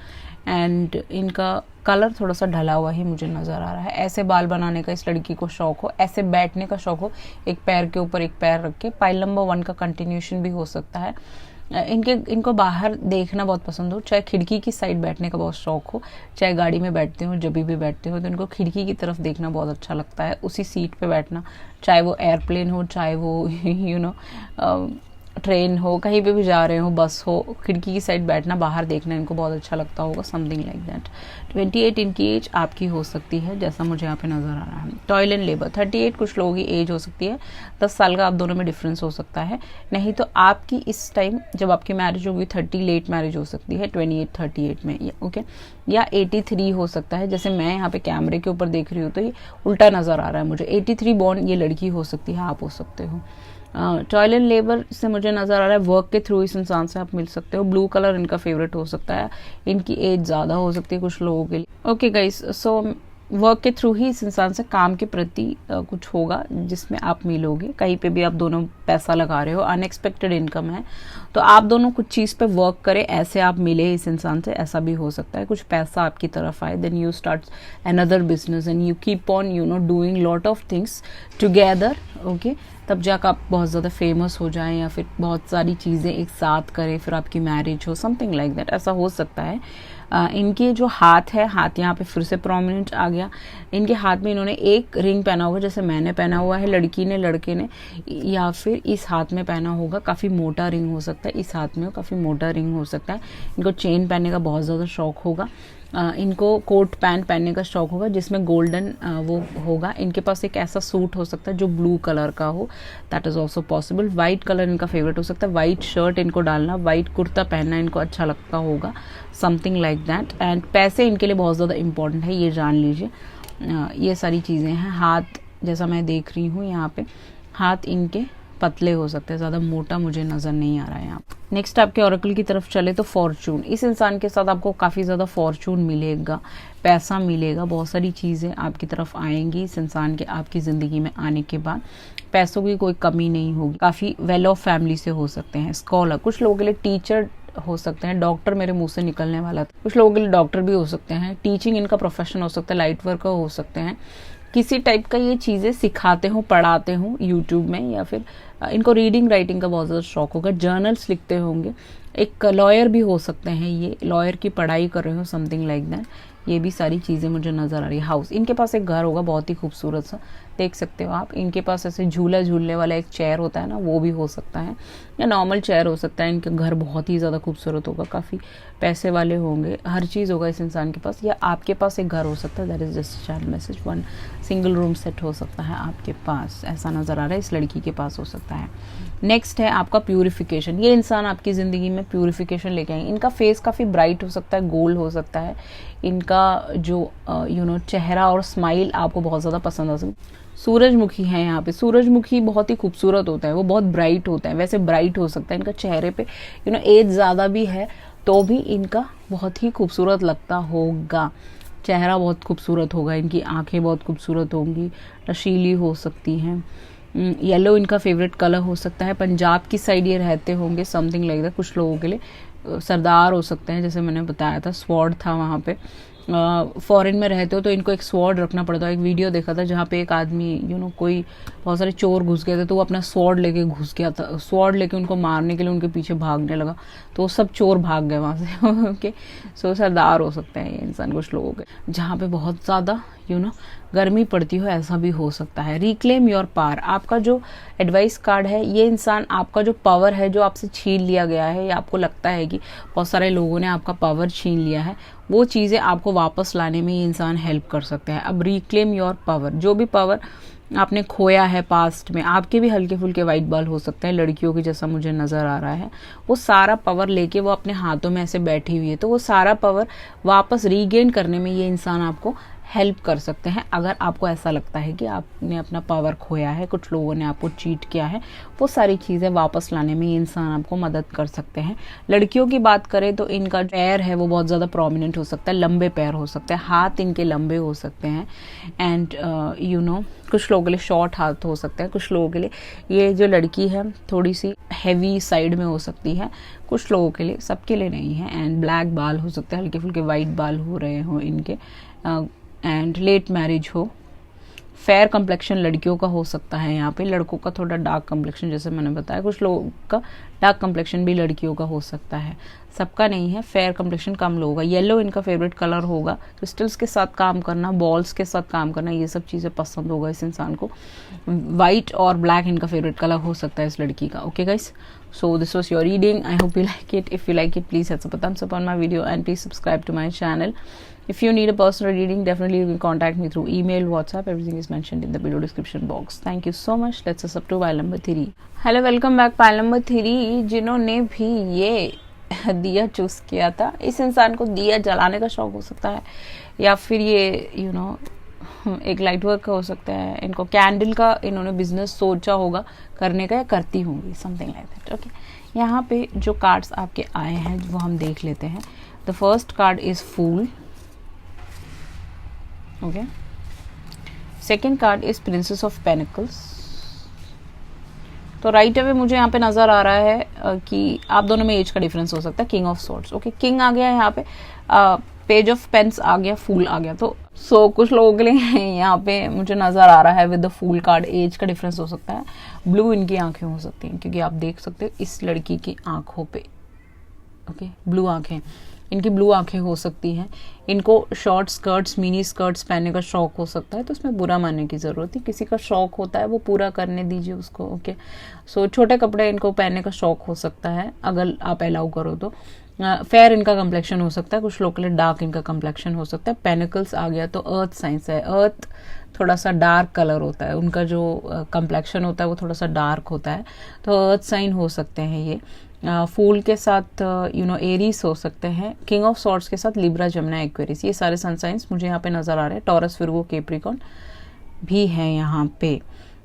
एंड इनका कलर थोड़ा सा ढला हुआ ही मुझे नज़र आ रहा है। ऐसे बाल बनाने का इस लड़की को शौक हो, ऐसे बैठने का शौक हो, एक पैर के ऊपर एक पैर रख के। पाइल नंबर 1 का कंटिन्यूशन भी हो सकता है। इनको बाहर देखना बहुत पसंद हो, चाहे खिड़की की साइड बैठने का बहुत शौक हो, चाहे गाड़ी में बैठते हो, जब भी बैठते हो तो इनको खिड़की की तरफ देखना बहुत अच्छा लगता है, उसी सीट पे बैठना, चाहे वो एयरप्लेन हो, चाहे वो ट्रेन हो, कहीं पे भी जा रहे हो, बस हो, खिड़की की साइड बैठना, बाहर देखना इनको बहुत अच्छा लगता होगा, समथिंग लाइक दैट। 28 इनकी एज आपकी हो सकती है जैसा मुझे यहाँ पे नजर आ रहा है। टॉयल एंड लेबर 38 कुछ लोगों की एज हो सकती है। 10 साल का आप दोनों में डिफरेंस हो सकता है। नहीं तो आपकी इस टाइम जब आपकी मैरिज होगी 30 लेट मैरिज हो सकती है 28-38 में, ओके, या 83 हो सकता है। जैसे मैं यहाँ पे कैमरे के ऊपर देख रही हूँ तो ये उल्टा नजर आ रहा है मुझे। 83 बॉर्न ये लड़की हो सकती है, आप हो सकते हो। टॉयल एंड लेबर से मुझे नजर आ रहा है वर्क के थ्रू इस इंसान से आप मिल सकते हो। ब्लू कलर इनका फेवरेट हो सकता है। इनकी एज ज्यादा हो सकती है कुछ लोगों के लिए। ओके गाइस, सो वर्क के थ्रू ही इस इंसान से काम के प्रति कुछ होगा जिसमें आप मिलोगे। कहीं पे भी आप दोनों पैसा लगा रहे हो, अनएक्सपेक्टेड इनकम है, तो आप दोनों कुछ चीज पे वर्क करें, ऐसे आप मिले इस इंसान से, ऐसा भी हो सकता है। कुछ पैसा आपकी तरफ आए, then you start another business and you keep on doing lot of things together, okay. तब जाकर आप बहुत ज़्यादा फेमस हो जाएं या फिर बहुत सारी चीज़ें एक साथ करें, फिर आपकी मैरिज हो, समथिंग लाइक दैट, ऐसा हो सकता है। इनके जो हाथ है, हाथ यहाँ पे फिर से प्रोमिनेंट आ गया। इनके हाथ में इन्होंने एक रिंग पहना होगा जैसे मैंने पहना हुआ है, लड़की ने, लड़के ने, या फिर इस हाथ में पहना होगा। काफ़ी मोटा रिंग हो सकता है, इस हाथ में काफ़ी मोटा रिंग हो सकता है। इनको चेन पहनने का बहुत ज़्यादा शौक होगा। इनको कोट पैंट पहनने का शौक होगा जिसमें गोल्डन वो होगा। इनके पास एक ऐसा सूट हो सकता है जो ब्लू कलर का हो, that is also possible. White colour इनका फेवरेट हो सकता है। वाइट शर्ट इनको डालना, वाइट कुर्ता पहनना इनको अच्छा लगता होगा, समथिंग लाइक दैट। एंड पैसे इनके लिए बहुत ज़्यादा इंपॉर्टेंट है, ये जान लीजिए। ये सारी चीज़ें हैं। हाथ जैसा मैं देख रही हूँ यहाँ पे, हाथ इनके पतले हो सकते हैं, ज़्यादा मोटा मुझे नज़र नहीं आ रहा है यहाँ। नेक्स्ट आपके ऑरेकल की तरफ चले तो फॉर्चून। इस इंसान के साथ आपको काफ़ी ज़्यादा फॉर्चून मिलेगा, पैसा मिलेगा, बहुत सारी चीज़ें आपकी तरफ आएंगी इस इंसान के आपकी ज़िंदगी में आने के बाद। पैसों की कोई कमी नहीं होगी। काफ़ी वेल ऑफ फैमिली से हो सकते हैं। स्कॉलर, कुछ लोगों के लिए टीचर हो सकते हैं। डॉक्टर मेरे मुंह से निकलने वाला था, कुछ लोगों के लिए डॉक्टर भी हो सकते हैं। टीचिंग इनका प्रोफेशन हो सकता है, लाइट वर्कर हो सकते हैं। किसी टाइप का ये चीज़ें सिखाते हो, पढ़ाते हो यूट्यूब में, या फिर इनको रीडिंग राइटिंग का बहुत ज़्यादा शौक होगा, जर्नल्स लिखते होंगे। एक लॉयर भी हो सकते हैं, ये लॉयर की पढ़ाई कर रहे हो, समथिंग लाइक दैट। ये भी सारी चीज़ें मुझे नज़र आ रही है। हाउस, इनके पास एक घर होगा बहुत ही खूबसूरत सा, देख सकते हो आप। इनके पास ऐसे झूला झूलने वाला एक चेयर होता है ना, वो भी हो सकता है, या नॉर्मल चेयर हो सकता है। इनके घर बहुत ही ज़्यादा खूबसूरत होगा, काफ़ी पैसे वाले होंगे, हर चीज़ होगा इस इंसान के पास। या आपके पास एक घर हो सकता है, that is just chat message. 1 single room set हो सकता है आपके पास, ऐसा नज़र आ रहा है, इस लड़की के पास हो सकता है। नेक्स्ट है आपका प्यूरिफिकेशन। ये इंसान आपकी ज़िंदगी में प्यूरिफिकेशन लेके आएंगे। इनका फेस काफ़ी ब्राइट हो सकता है, गोल्ड हो सकता है। इनका जो चेहरा और स्माइल आपको बहुत ज़्यादा पसंद आ सकता है। सूरजमुखी है यहाँ पे। सूरजमुखी बहुत ही खूबसूरत होता है, वो बहुत ब्राइट होता है, वैसे ब्राइट हो सकता है। इनका चेहरे पे एज ज़्यादा भी है तो भी इनका बहुत ही खूबसूरत लगता होगा। चेहरा बहुत खूबसूरत होगा, इनकी आंखें बहुत खूबसूरत होंगी, नशीली हो सकती हैं। येलो इनका फेवरेट कलर हो सकता है। पंजाब की साइड ये रहते होंगे, समथिंग लाइक दैट। कुछ लोगों के लिए सरदार हो सकते हैं, जैसे मैंने बताया था, स्वॉर्ड था वहाँ पे। फॉरेन में रहते हो तो इनको एक स्वॉर्ड रखना पड़ता है। एक वीडियो देखा था जहाँ पे एक आदमी कोई बहुत सारे चोर घुस गए थे, तो वो अपना स्वॉर्ड लेके घुस गया था, स्वॉर्ड लेके उनको मारने के लिए उनके पीछे भागने लगा, तो वो सब चोर भाग गए वहाँ से। ओके, सो सरदार हो सकते हैं ये इंसान कुछ लोगों के। जहाँ पे बहुत ज़्यादा गर्मी पड़ती हो, ऐसा भी हो सकता है। रिक्लेम योर पावर, आपका जो एडवाइस कार्ड है, ये इंसान आपका जो पावर है जो आपसे छीन लिया गया है, या आपको लगता है कि बहुत सारे लोगों ने आपका पावर छीन लिया है, वो चीज़ें आपको वापस लाने में ये इंसान हेल्प कर सकते हैं। अब रिक्लेम योर पावर, जो भी पावर आपने खोया है पास्ट में, आपके भी हल्के फुल्के वाइट बाल हो सकते हैं लड़कियों की, जैसा मुझे नज़र आ रहा है, वो सारा पावर लेके वो अपने हाथों में ऐसे बैठी हुई है, तो वो सारा पावर वापस रीगेन करने में ये इंसान आपको हेल्प कर सकते हैं। अगर आपको ऐसा लगता है कि आपने अपना पावर खोया है, कुछ लोगों ने आपको चीट किया है, वो सारी चीज़ें वापस लाने में ये इंसान आपको मदद कर सकते हैं। लड़कियों की बात करें तो इनका पैर है वो बहुत ज़्यादा प्रोमिनेंट हो सकता है, लंबे पैर हो सकते हैं, हाथ इनके लंबे हो सकते हैं, एंड कुछ लोगों के लिए शॉर्ट हाथ हो सकता है, कुछ लोगों के लिए ये जो लड़की है थोड़ी सी हैवी साइड में हो सकती है, कुछ लोगों के लिए, सबके लिए नहीं है। एंड ब्लैक बाल हो सकते हैं, हल्के फुल्के वाइट बाल हो रहे हो इनके, एंड लेट मैरिज हो। फेयर कम्प्लेक्शन लड़कियों का हो सकता है यहाँ पे, लड़कों का थोड़ा डार्क कम्प्लेक्शन, जैसे मैंने बताया, कुछ लोगों का डार्क कम्प्लेक्शन भी लड़कियों का हो सकता है, सबका नहीं है। फेयर कम्प्लेक्शन कम लोगों का। येलो इनका फेवरेट कलर होगा, क्रिस्टल्स के साथ काम करना, बॉल्स के साथ काम करना, ये सब चीज़ें पसंद होगा इस इंसान को। वाइट और ब्लैक इनका फेवरेट कलर हो सकता है इस लड़की का। Okay guys, so this was your reading. I hope you like it. If you like it, please hit the thumbs up on my video and please subscribe to my channel. If you need a personal reading, definitely you can contact me through email, WhatsApp. Everything is mentioned in the below description box. Thank you so much. Let's us up to pile number 3. Hello, welcome back. Pile number 3. जिन्होंने भी ये दिया choose किया था, इस इंसान को दिया जलाने का शौक हो सकता है, या फिर ये एक लाइट वर्क का हो सकता है, इनको कैंडल का इन्होंने बिजनेस सोचा होगा करने का, या करती होंगी, समथिंग लाइक दैट। ओके, यहाँ पे जो कार्ड्स आपके आए हैं वो हम देख लेते हैं। The first card is fool, okay. Second card is princess of pentacles. तो राइट अवे मुझे यहाँ पे नजर आ रहा है कि आप दोनों में एज का डिफरेंस हो सकता है। King of swords, okay, king आ गया यहाँ पे, पेज ऑफ पेन्स आ गया, फूल आ गया, तो कुछ लोगों के लिए यहाँ पे मुझे नजर आ रहा है with the fool card age का डिफरेंस हो सकता है। ब्लू इनकी आंखें हो सकती हैं, क्योंकि आप देख सकते हो इस लड़की की आंखों पे, ओके, ब्लू आंखें, इनकी ब्लू आंखें हो सकती हैं। इनको शॉर्ट स्कर्ट्स, मिनी स्कर्ट्स पहनने का शौक हो सकता है, तो इसमें बुरा मानने की ज़रूरत है, किसी का शौक होता है वो पूरा करने दीजिए उसको। ओके, सो छोटे कपड़े इनको पहनने का शौक हो सकता है अगर आप अलाउ करो तो। फेयर इनका कम्प्लेक्शन हो सकता है, कुछ लोग के लिए डार्क इनका कम्प्लेक्शन हो सकता है। पेनिकल्स आ गया तो अर्थ साइंस है, अर्थ थोड़ा सा डार्क कलर होता है, उनका जो कम्प्लेक्शन होता है वो थोड़ा सा डार्क होता है, तो अर्थ साइन हो सकते हैं ये। फूल के साथ एरीज हो सकते हैं। किंग ऑफ सॉर्ड्स के साथ लिब्रा, जमुना, एक्वेरियस, ये सारे सन साइंस मुझे यहाँ पे नजर आ रहे हैं। टॉरस, विर्गो, कैप्रिकॉर्न भी है यहाँ पे।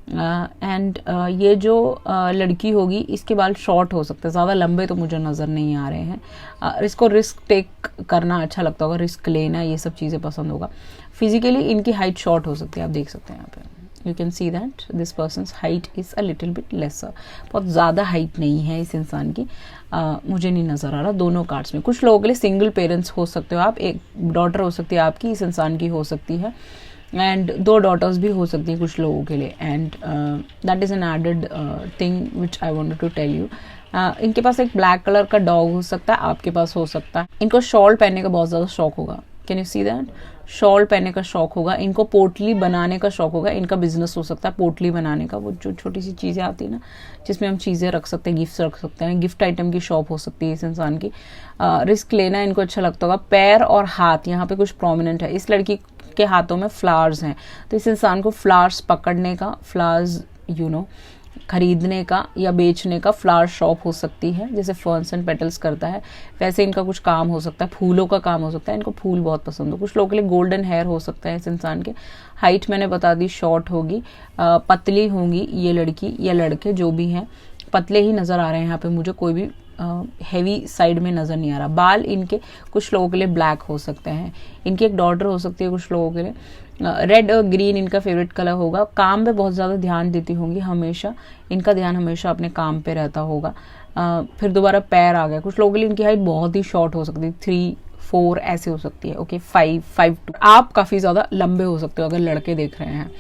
एंड ये जो लड़की होगी इसके बाल शॉर्ट हो सकते हैं, ज़्यादा लंबे तो मुझे नज़र नहीं आ रहे हैं। इसको रिस्क टेक करना अच्छा लगता होगा, रिस्क लेना, ये सब चीज़ें पसंद होगा। फिजिकली इनकी हाइट शॉर्ट हो सकती है, आप देख सकते हैं यहाँ पे, you can see that this person's height is a little bit lesser, बहुत ज़्यादा हाइट नहीं है इस इंसान की, मुझे नहीं नज़र आ रहा दोनों कार्ड्स में। कुछ लोगों के लिए सिंगल पेरेंट्स हो सकते हो आप, एक डॉटर हो सकती है आपकी, इस इंसान की हो सकती है, एंड 2 डॉटर्स भी हो सकती हैं कुछ लोगों के लिए। And that is an added thing which I wanted to tell you. इनके पास एक ब्लैक कलर का डॉग हो सकता है, आपके पास हो सकता है। इनको शॉल पहनने का बहुत ज़्यादा शौक होगा, can you see that, shawl पहनने का शौक होगा। इनको पोटली बनाने का शौक होगा, इनका बिजनेस हो सकता है पोटली बनाने का, वो जो छोटी सी चीज़ें आती है ना जिसमें हम चीज़ें रख सकते हैं, गिफ्ट रख सकते हैं, गिफ्ट आइटम की शॉप हो सकती है इस इंसान की। रिस्क लेना इनको अच्छा लगता होगा। पैर और हाथ यहाँ पे कुछ प्रोमिनेंट है, इस लड़की के हाथों में फ्लावर्स हैं, तो इस इंसान को फ्लावर्स पकड़ने का, फ्लावर्स खरीदने का या बेचने का फ्लावर शॉप हो सकती है, जैसे फर्न्स एंड पेटल्स करता है वैसे इनका कुछ काम हो सकता है, फूलों का काम हो सकता है, इनको फूल बहुत पसंद हो। कुछ लोगों के लिए गोल्डन हेयर हो सकता है इस इंसान के। हाइट मैंने बता दी शॉर्ट होगी, पतली होंगी ये लड़की या लड़के जो भी हैं, पतले ही नज़र आ रहे हैं यहाँ पे मुझे, कोई भी हैवी साइड में नज़र नहीं आ रहा। बाल इनके कुछ लोगों के लिए ब्लैक हो सकते हैं, इनकी एक डॉटर हो सकती है कुछ लोगों के लिए। रेड और ग्रीन इनका फेवरेट कलर होगा। काम पे बहुत ज़्यादा ध्यान देती होंगी हमेशा, इनका ध्यान हमेशा अपने काम पे रहता होगा। फिर दोबारा पैर आ गया, कुछ लोगों के लिए इनकी हाइट बहुत ही शॉर्ट हो सकती है, 3 4 ऐसे हो सकती है, ओके 5, 5 2। आप काफ़ी ज़्यादा लंबे हो सकते हो अगर लड़के देख रहे हैं।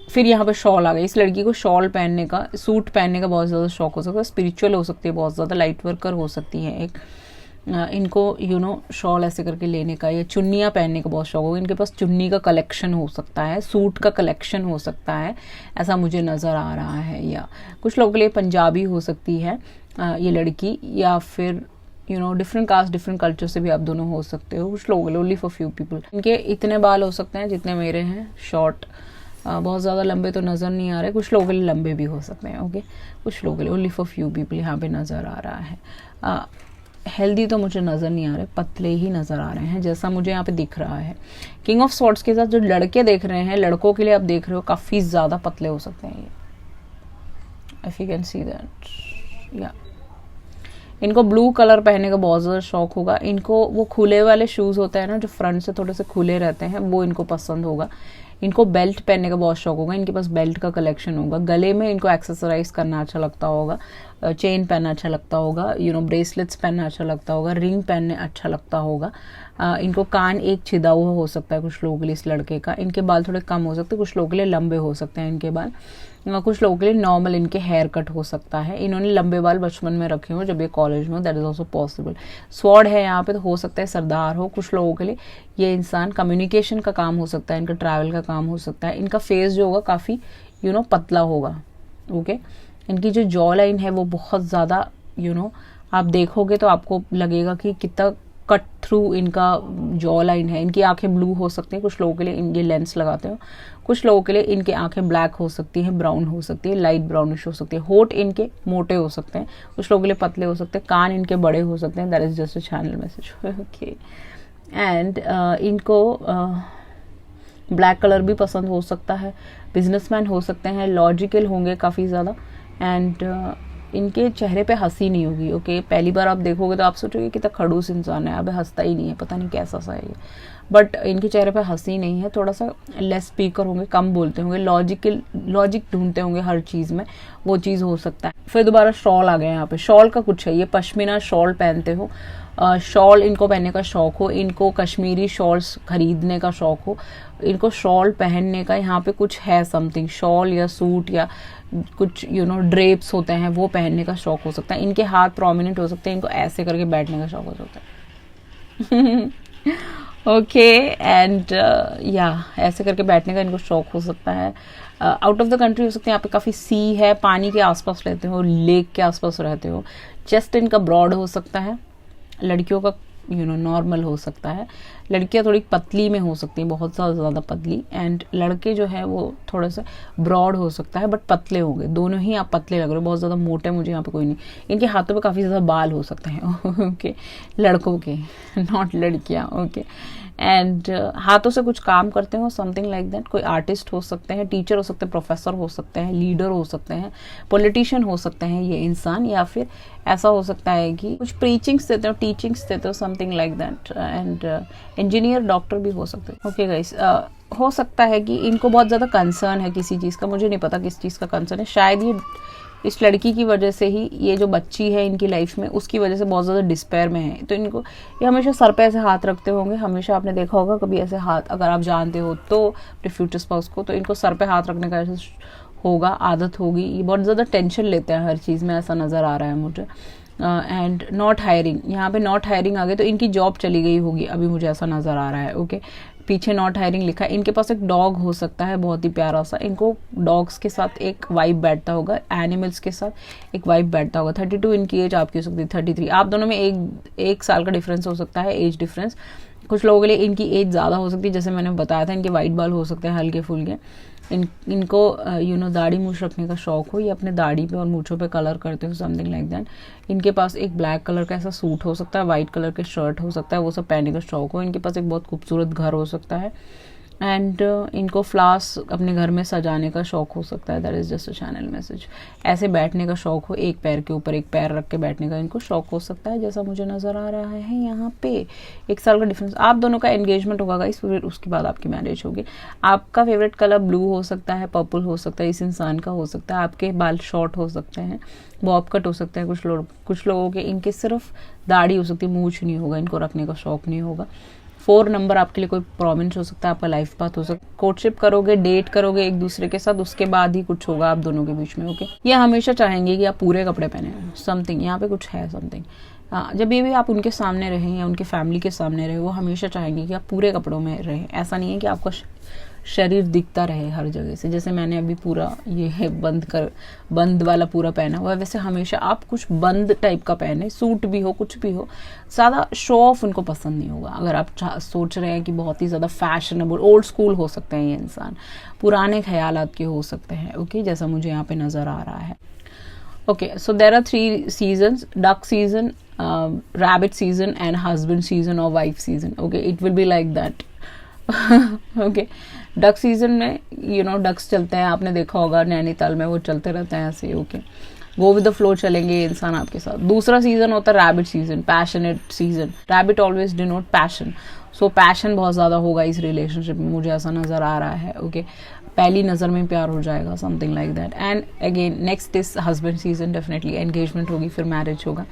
फिर यहाँ पे शॉल आ गई, इस लड़की को शॉल पहनने का, सूट पहनने का बहुत ज़्यादा शौक हो सकता है, स्पिरिचुअल हो सकती है, बहुत ज़्यादा लाइट वर्कर हो सकती है एक। इनको शॉल ऐसे करके लेने का या चुन्नियाँ पहनने का बहुत शौक होगा, इनके पास चुन्नी का कलेक्शन हो सकता है, सूट का कलेक्शन हो सकता है, ऐसा मुझे नज़र आ रहा है। या कुछ लोगों के लिए पंजाबी हो सकती है ये लड़की, या फिर डिफरेंट कास्ट डिफरेंट कल्चर से भी आप दोनों हो सकते हो। कुछ लोगों के लिए ओनली फॉर फ्यू पीपल। इनके इतने बाल हो सकते हैं जितने मेरे हैं, शॉर्ट, बहुत ज़्यादा लंबे तो नज़र नहीं आ रहे। कुछ लोगों के लिए लंबे भी हो सकते हैं, ओके। कुछ लोगों के लिए ओनली फॉर फ्यू पीपल यहाँ पे नज़र आ रहा है। हेल्दी तो मुझे नज़र नहीं आ रहे, पतले ही नज़र आ रहे हैं जैसा मुझे यहाँ पे दिख रहा है। किंग ऑफ स्वॉर्ड्स के साथ जो लड़के देख रहे हैं, लड़कों के लिए आप देख रहे हो काफ़ी ज़्यादा पतले हो सकते हैं ये, if you can see that. या इनको ब्लू कलर पहनने का बहुत ज़्यादा शौक होगा। इनको वो खुले वाले शूज़ होते हैं ना, जो फ्रंट से थोड़े से खुले रहते हैं, वो इनको पसंद होगा। इनको बेल्ट पहनने का बहुत शौक होगा, इनके पास बेल्ट का कलेक्शन होगा। गले में इनको एक्सेसराइज करना अच्छा लगता होगा, चेन पहनना अच्छा लगता होगा, ब्रेसलेट्स पहनना अच्छा लगता होगा, रिंग पहनने अच्छा लगता होगा। इनको कान एक छिदा हुआ हो सकता है कुछ लोगों के लिए इस लड़के का। इनके बाल थोड़े कम हो सकते हैं, कुछ लोगों के लिए लंबे हो सकते हैं इनके बाल। कुछ लोगों के लिए नॉर्मल इनके हेयर कट हो सकता है। इन्होंने लंबे बाल बचपन में रखे हो जब ये कॉलेज में हो, that is also possible. Sword है यहाँ पे, तो हो सकता है सरदार हो। कुछ लोगों के लिए ये इंसान कम्युनिकेशन का काम हो सकता है, इनका ट्रैवल का काम हो सकता है। इनका फेस जो होगा काफ़ी पतला होगा, ओके। इनकी जो जॉ लाइन है वो बहुत ज़्यादा आप देखोगे तो आपको लगेगा कि कितना कट थ्रू इनका जॉ लाइन है। इनकी आंखें ब्लू हो सकती हैं, कुछ लोगों के लिए ये लेंस लगाते हो। कुछ लोगों के लिए इनकी आंखें ब्लैक हो सकती हैं, ब्राउन हो सकती है, लाइट ब्राउनिश हो सकती है। होठ इनके मोटे हो सकते हैं, कुछ लोगों के लिए पतले हो सकते हैं। कान इनके बड़े हो सकते हैं, that is just a channel message, okay. And इनको ब्लैक कलर भी पसंद हो सकता है। बिजनेसमैन हो सकते हैं, लॉजिकल होंगे काफ़ी ज़्यादा। एंड इनके चेहरे पे हंसी नहीं होगी, ओके। पहली बार आप देखोगे तो आप सोचोगे कितना खड़ूस इंसान है, अब हंसता ही नहीं है, पता नहीं कैसा सा है ये। बट इनके चेहरे पे हंसी नहीं है, थोड़ा सा लेस स्पीकर होंगे, कम बोलते होंगे, लॉजिक ढूंढते होंगे हर चीज़ में, वो चीज़ हो सकता है। फिर दोबारा शॉल आ गया यहाँ पे। शॉल का कुछ है, ये पश्मीना शॉल पहनते हो, शॉल इनको पहनने का शौक हो, इनको कश्मीरी शॉल्स खरीदने का शौक हो, इनको शॉल पहनने का यहाँ पे कुछ है समथिंग, शॉल या सूट या कुछ ड्रेप्स होते हैं वो पहनने का शौक हो सकता है। इनके हाथ प्रोमिनेंट हो सकते हैं, इनको ऐसे करके बैठने का शौक हो सकता है ओके। एंड या ऐसे करके बैठने का इनको शौक हो सकता है। आउट ऑफ द कंट्री हो सकते हैं, यहाँ पे काफ़ी सी है, पानी के आसपास रहते हो, लेक के आसपास रहते हो। चेस्ट इनका ब्रॉड हो सकता है, लड़कियों का नॉर्मल हो सकता है। लड़कियां थोड़ी पतली में हो सकती हैं, बहुत ज़्यादा पतली। एंड लड़के जो है वो थोड़ा सा ब्रॉड हो सकता है, बट पतले होंगे। दोनों ही आप पतले लग रहे हो, बहुत ज़्यादा मोटे मुझे यहाँ पे कोई नहीं। इनके हाथों पे काफ़ी ज़्यादा बाल हो सकते हैं ओके, लड़कों के, नॉट लड़कियाँ, ओके। एंड हाथों से कुछ काम करते हो, समथिंग लाइक दैट। कोई आर्टिस्ट हो सकते हैं, टीचर हो सकते हैं, प्रोफेसर हो सकते हैं, लीडर हो सकते हैं, पॉलिटिशियन हो सकते हैं ये इंसान। या फिर ऐसा हो सकता है कि कुछ प्रीचिंग्स देते हो, टीचिंग्स देते हो, something like that. And engineer, doctor भी हो सकते हैं, ओके गाइस। हो सकता है कि इनको बहुत ज़्यादा कंसर्न है किसी चीज़ का, मुझे नहीं पता किस चीज़ का कंसर्न है। शायद ये इस लड़की की वजह से ही, ये जो बच्ची है इनकी लाइफ में, उसकी वजह से बहुत ज़्यादा डिस्पेयर में है। तो इनको ये हमेशा सर पे ऐसे हाथ रखते होंगे, हमेशा आपने देखा होगा कभी ऐसे हाथ, अगर आप जानते हो तो अपने फ्यूचर स्पाउस को, तो इनको सर पे हाथ रखने का ऐसे होगा, आदत होगी। ये बहुत ज़्यादा टेंशन लेते हैं हर चीज़ में, ऐसा नज़र आ रहा है मुझे। एंड नॉट हायरिंग, यहाँ पे नॉट हायरिंग आ गए, तो इनकी जॉब चली गई होगी अभी, मुझे ऐसा नज़र आ रहा है, ओके। पीछे नॉट हायरिंग लिखा है। इनके पास एक डॉग हो सकता है, बहुत ही प्यारा सा। इनको डॉग्स के साथ एक वाइब बैठता होगा, एनिमल्स के साथ एक वाइब बैठता होगा। 32 इनकी एज, आपकी हो सकती है 33। आप दोनों में एक साल का डिफरेंस हो सकता है, एज डिफरेंस। कुछ लोगों के लिए इनकी एज ज़्यादा हो सकती है, जैसे मैंने बताया था, इनके वाइट बाल हो सकते हैं हल्के फुल्के। इनको दाढ़ी मूछ रखने का शौक हो, ये अपने दाढ़ी पे और मूछों पे कलर करते हो, समथिंग लाइक दैट। इनके पास एक ब्लैक कलर का ऐसा सूट हो सकता है, वाइट कलर के शर्ट हो सकता है, वो सब पहनने का शौक हो। इनके पास एक बहुत खूबसूरत घर हो सकता है। एंड इनको फ्लावर्स अपने घर में सजाने का शौक हो सकता है, that is just a channel message. ऐसे बैठने का शौक हो, एक पैर के ऊपर एक पैर रख के बैठने का इनको शौक हो सकता है, जैसा मुझे नजर आ रहा है यहाँ पे। 1 साल का डिफरेंस, आप दोनों का एंगेजमेंट होगा गाइस, फिर उसके बाद आपकी मैरिज होगी। आपका फेवरेट कलर ब्लू हो सकता है, पर्पल हो सकता है, इस इंसान का हो सकता है। आपके बाल शॉर्ट हो सकते हैं, बॉब कट हो सकते हैं कुछ लोगों के, इनके सिर्फ दाढ़ी हो सकती है, मूंछ नहीं होगा, इनको रखने का शौक नहीं होगा। 4 नंबर आपके लिए कोई प्रॉब्लम हो सकता है, आपका लाइफ पाथ हो सकता है। कोर्टशिप करोगे, डेट करोगे एक दूसरे के साथ, उसके बाद ही कुछ होगा आप दोनों के बीच में, ओके। ये हमेशा चाहेंगे कि आप पूरे कपड़े पहने, समथिंग यहाँ पे कुछ है, समथिंग। जब भी आप उनके सामने रहें या उनके फैमिली के सामने रहे, वो हमेशा चाहेंगे कि आप पूरे कपड़ों में रहें। ऐसा नहीं है कि आपका शरीर दिखता रहे हर जगह से, जैसे मैंने अभी पूरा ये है बंद वाला पूरा पहना हुआ है, वैसे हमेशा आप कुछ बंद टाइप का पहने, सूट भी हो कुछ भी हो। ज़्यादा शो ऑफ उनको पसंद नहीं होगा। अगर आप सोच रहे हैं कि बहुत ही ज़्यादा फैशनेबल, ओल्ड स्कूल हो सकते हैं ये इंसान, पुराने ख्यालात के हो सकते हैं, ओके, जैसा मुझे यहाँ पे नज़र आ रहा है। Okay, so there are 3 seasons, duck season, rabbit season and husband season और wife season, okay, it will be like that. Okay, duck season में डक्स चलते हैं, आपने देखा होगा नैनीताल में, वो चलते रहते हैं ऐसे, okay, go with the flow चलेंगे इंसान आपके साथ। दूसरा सीजन होता है rabbit season, passionate season. Rabbit always denote passion, सो पैशन बहुत ज्यादा होगा इस रिलेशनशिप में, मुझे ऐसा नजर आ रहा है, ओके। पहली नजर में प्यार हो जाएगा, something like that. And again next is husband season, definitely engagement होगी, फिर मैरिज होगा।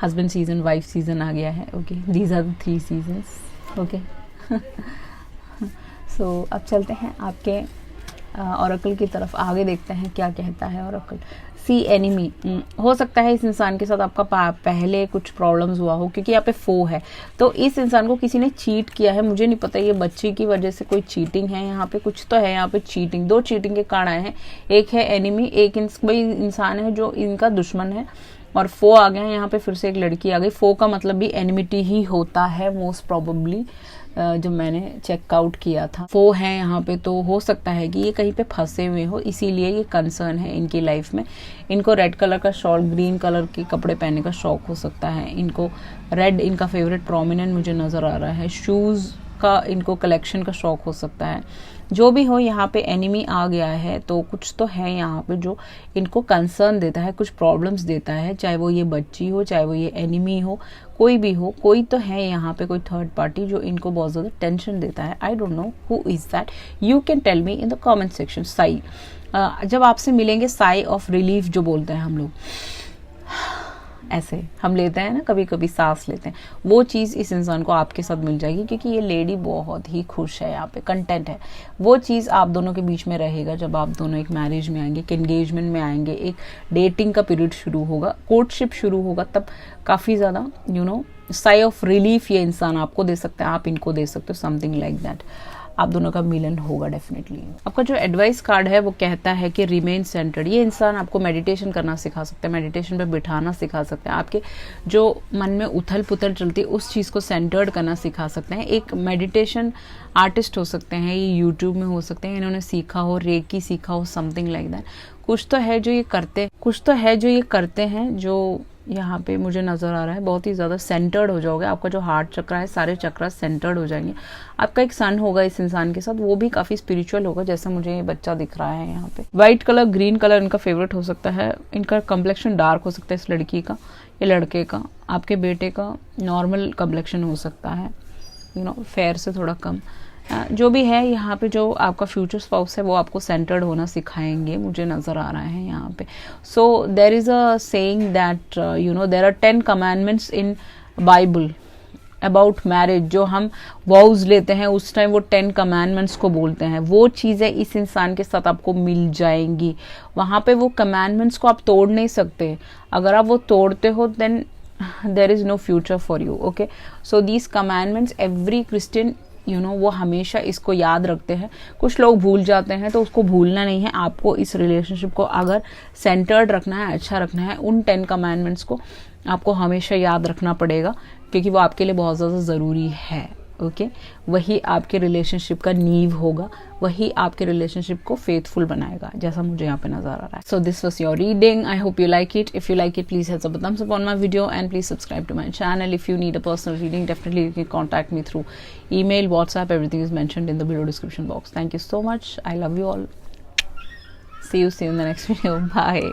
हस्बैंड सीजन, वाइफ सीजन आ गया है, okay. These are the 3 seasons, okay. So अब चलते हैं आपके ऑरेकल की तरफ, आगे देखते हैं क्या कहता है ऑरेकल। सी एनिमी, हो सकता है इस इंसान के साथ आपका पहले कुछ प्रॉब्लम्स हुआ हो, क्योंकि यहाँ पे फो है, तो इस इंसान को किसी ने चीट किया है। मुझे नहीं पता ये बच्चे की वजह से कोई चीटिंग है, यहाँ पे कुछ तो है, यहाँ पे चीटिंग, 2 चीटिंग के कारण आए हैं। एक है एनिमी, एक कोई इंसान है जो इनका दुश्मन है, और फो आ गया है यहाँ पे, फिर से एक लड़की आ गई। फो का मतलब भी एनिमिटी ही होता है मोस्ट प्रोबेबली, जो मैंने चेकआउट किया था। फो है यहाँ पे, तो हो सकता है कि ये कहीं पे फंसे हुए हो, इसीलिए ये कंसर्न है इनकी लाइफ में। इनको रेड कलर का शॉल, ग्रीन कलर के कपड़े पहनने का शौक हो सकता है। इनको रेड इनका फेवरेट प्रोमिनेंट मुझे नजर आ रहा है। शूज का इनको कलेक्शन का शौक हो सकता है। जो भी हो, यहाँ पे एनिमी आ गया है, तो कुछ तो है यहाँ पे जो इनको कंसर्न देता है, कुछ प्रॉब्लम्स देता है, चाहे वो ये बच्ची हो, चाहे वो ये एनिमी हो, कोई भी हो, कोई तो है यहाँ पे, कोई थर्ड पार्टी जो इनको बहुत ज्यादा टेंशन देता है। I don't know who is that, you can tell me in the comment section. Sai, जब आपसे मिलेंगे, साई ऑफ रिलीफ जो बोलते हैं हम लोग, ऐसे हम लेते हैं ना, कभी कभी सांस लेते हैं, वो चीज़ इस इंसान को आपके साथ मिल जाएगी, क्योंकि ये लेडी बहुत ही खुश है, यहाँ पे कंटेंट है। वो चीज़ आप दोनों के बीच में रहेगा जब आप दोनों एक मैरिज में आएंगे, एक एंगेजमेंट में आएंगे, एक डेटिंग का पीरियड शुरू होगा, कोर्टशिप शुरू होगा, तब काफ़ी ज़्यादा साई ऑफ रिलीफ ये इंसान आपको दे सकता है, आप इनको दे सकते हो, समथिंग लाइक दैट। आप दोनों का मिलन होगा डेफिनेटली। आपका जो एडवाइस कार्ड है वो कहता है कि रिमेन सेंटर्ड। ये इंसान आपको मेडिटेशन करना सिखा सकता है, मेडिटेशन पे बिठाना सिखा सकते हैं, आपके जो मन में उथल पुथल चलती है उस चीज़ को सेंटर्ड करना सिखा सकते हैं। एक मेडिटेशन आर्टिस्ट हो सकते हैं, ये यूट्यूब में हो सकते हैं, इन्होंने सीखा हो, रेकी सीखा हो, समथिंग लाइक दैट। कुछ तो है जो ये करते हैं, जो यहाँ पे मुझे नजर आ रहा है। बहुत ही ज्यादा सेंटर्ड हो जाओगे, आपका जो हार्ट चक्र है, सारे चक्र सेंटर्ड हो जाएंगे। आपका एक सन होगा इस इंसान के साथ, वो भी काफी स्पिरिचुअल होगा, जैसे मुझे ये बच्चा दिख रहा है यहाँ पे। व्हाइट कलर, ग्रीन कलर इनका फेवरेट हो सकता है। इनका कम्प्लेक्शन डार्क हो सकता है, इस लड़की का या लड़के का। आपके बेटे का नॉर्मल कम्प्लेक्शन हो सकता है, फेयर से थोड़ा कम। जो भी है यहाँ पे, जो आपका फ्यूचर स्पाउस है वो आपको सेंटर्ड होना सिखाएंगे, मुझे नजर आ रहा है यहाँ पे। So there is a saying that there are 10 commandments in Bible about marriage. जो हम वॉउज लेते हैं उस टाइम वो 10 कमांडमेंट्स को बोलते हैं, वो चीजें इस इंसान के साथ आपको मिल जाएंगी। वहां पे वो कमांडमेंट्स को आप तोड़ नहीं सकते, अगर आप वो तोड़ते हो then there is no future for you, okay. So these commandments every Christian वो हमेशा इसको याद रखते हैं। कुछ लोग भूल जाते हैं, तो उसको भूलना नहीं है। आपको इस रिलेशनशिप को अगर सेंटर्ड रखना है, अच्छा रखना है, उन 10 कमांडमेंट्स को आपको हमेशा याद रखना पड़ेगा, क्योंकि वो आपके लिए बहुत ज़्यादा ज़रूरी है, ओके वही आपके रिलेशनशिप का नींव होगा, वही आपके रिलेशनशिप को फेथफुल बनाएगा, जैसा मुझे यहाँ पे नजर आ रहा है. So this was your reading. I hope you like it. If you like it, please hit the thumbs up on my video and please subscribe to my channel. If you need a personal reading, definitely you can contact me through email, WhatsApp. Everything is mentioned in the below description box. Thank you so much. I love you all. See you in the next video. Bye.